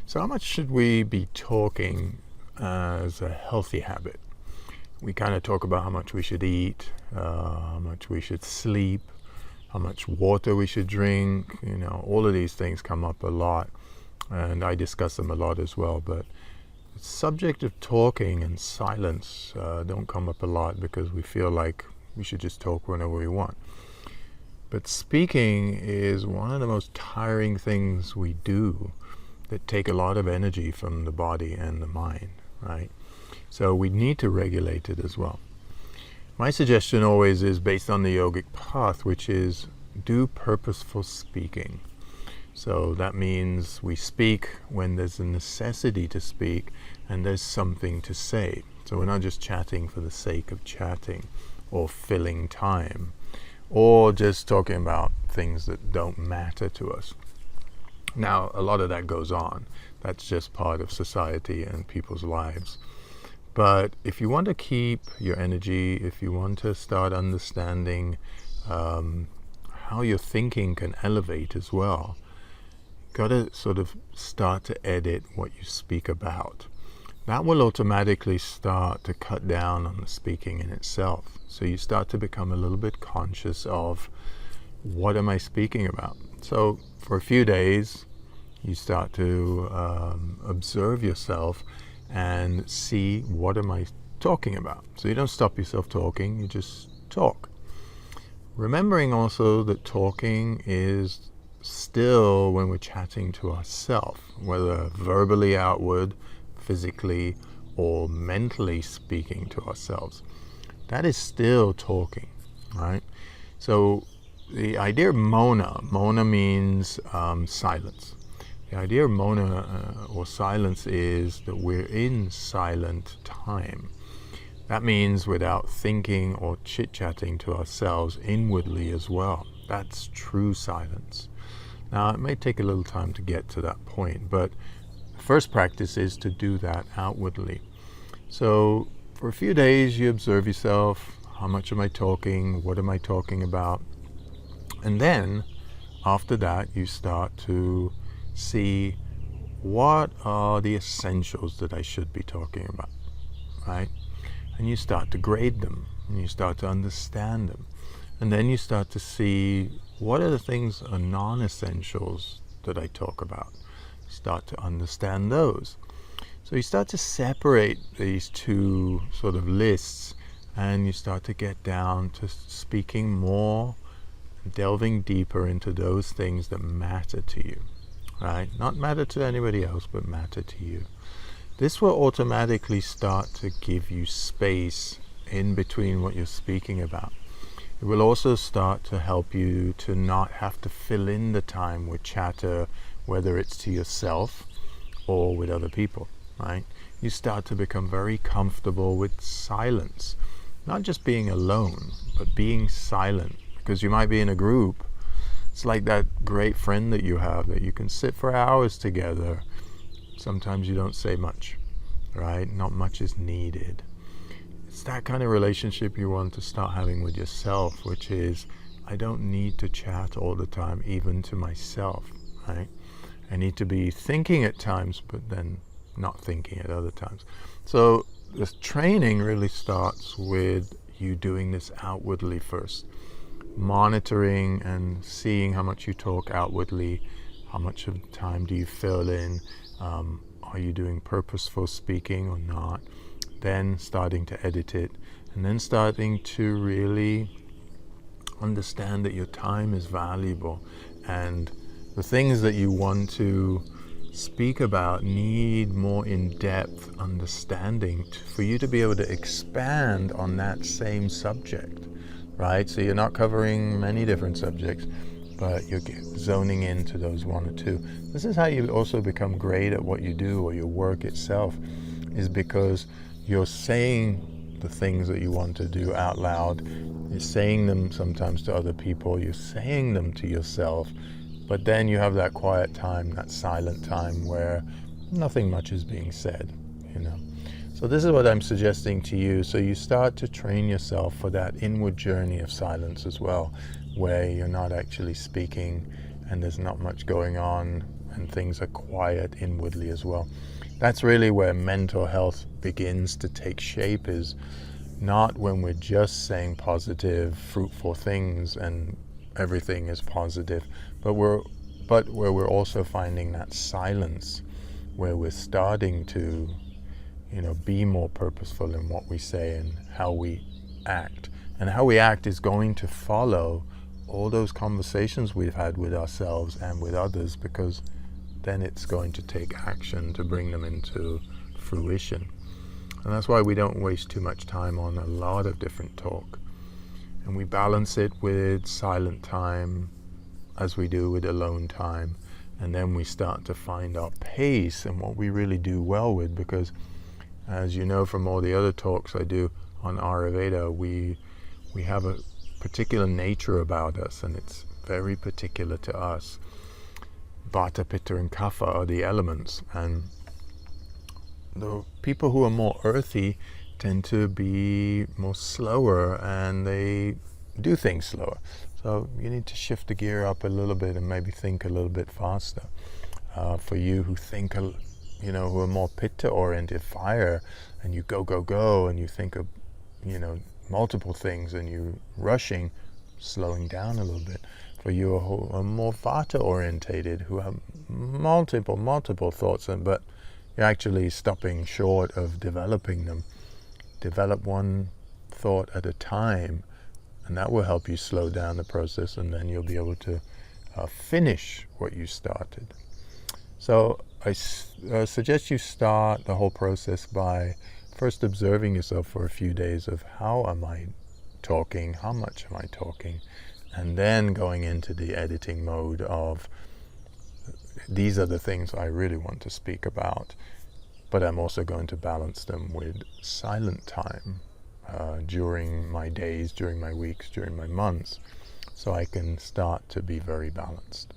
So how much should we be talking as a healthy habit? We kind of talk about how much we should eat, how much we should sleep, how much water we should drink. All of these things come up a lot, and I discuss them a lot as well. But the subject of talking and silence don't come up a lot because we feel like we should just talk whenever we want. But speaking is one of the most tiring things we do that take a lot of energy from the body and the mind, right? So we need to regulate it as well. My suggestion always is based on the yogic path, which is do purposeful speaking. So that means we speak when there's a necessity to speak and there's something to say. So we're not just chatting for the sake of chatting or filling time or just talking about things that don't matter to us. Now, a lot of that goes on. That's just part of society and people's lives. But if you want to keep your energy, if you want to start understanding how your thinking can elevate as well, you've got to sort of start to edit what you speak about. That will automatically start to cut down on the speaking in itself. So you start to become a little bit conscious of what am I speaking about. So for a few days, you start to observe yourself and see what am I talking about. So you don't stop yourself talking, you just talk. Remembering also that talking is still when we're chatting to ourselves, whether verbally outward, physically, or mentally speaking to ourselves. That is still talking, right? So the idea of mona means silence. The idea of mona or silence is that we're in silent time. That means without thinking or chit-chatting to ourselves inwardly as well. That's true silence. Now, it may take a little time to get to that point, but the first practice is to do that outwardly. So for a few days, you observe yourself. How much am I talking? What am I talking about? And then, after that, you start to see what are the essentials that I should be talking about, right? And you start to grade them, and you start to understand them. And then you start to see what are the things are non-essentials that I talk about. Start to understand those. So you start to separate these two sort of lists, and you start to get down to speaking more, delving deeper into those things that matter to you, right? Not matter to anybody else, but matter to you. This will automatically start to give you space in between what you're speaking about. It will also start to help you to not have to fill in the time with chatter, whether it's to yourself or with other people, right? You start to become very comfortable with silence. Not just being alone, but being silent. Because you might be in a group. It's like that great friend that you have that you can sit for hours together. Sometimes you don't say much, right? Not much is needed. It's that kind of relationship you want to start having with yourself, which is, I don't need to chat all the time, even to myself, right? I need to be thinking at times, but then not thinking at other times. So this training really starts with you doing this outwardly first. Monitoring and seeing how much you talk outwardly, how much of the time do you fill in, are you doing purposeful speaking or not, then starting to edit it, and then starting to really understand that your time is valuable and the things that you want to speak about need more in-depth understanding for you to be able to expand on that same subject, right? So you're not covering many different subjects, but you're zoning into those one or two. This is how you also become great at what you do or your work itself, is because you're saying the things that you want to do out loud. You're saying them sometimes to other people. You're saying them to yourself. But then you have that quiet time, that silent time where nothing much is being said, So this is what I'm suggesting to you. So you start to train yourself for that inward journey of silence as well, where you're not actually speaking and there's not much going on and things are quiet inwardly as well. That's really where mental health begins to take shape, is not when we're just saying positive, fruitful things and everything is positive, but where we're also finding that silence, where we're starting to, be more purposeful in what we say and how we act. And how we act is going to follow all those conversations we've had with ourselves and with others, because then it's going to take action to bring them into fruition. And that's why we don't waste too much time on a lot of different talk. And we balance it with silent time, as we do with alone time. And then we start to find our pace and what we really do well with, because as you know from all the other talks I do on Ayurveda, we have a particular nature about us, and it's very particular to us. Vata, Pitta and Kapha are the elements, and the people who are more earthy tend to be more slower, and they do things slower. So you need to shift the gear up a little bit and maybe think a little bit faster. For you who think, who are more Pitta oriented, fire, and you go, and you think of, multiple things and you're rushing, slowing down a little bit. For you who are more Vata orientated, who have multiple thoughts, but you're actually stopping short of developing them. Develop one thought at a time, and that will help you slow down the process, and then you'll be able to finish what you started. So I suggest you start the whole process by first observing yourself for a few days of how am I talking, how much am I talking, and then going into the editing mode of these are the things I really want to speak about, but I'm also going to balance them with silent time during my days, during my weeks, during my months, so I can start to be very balanced.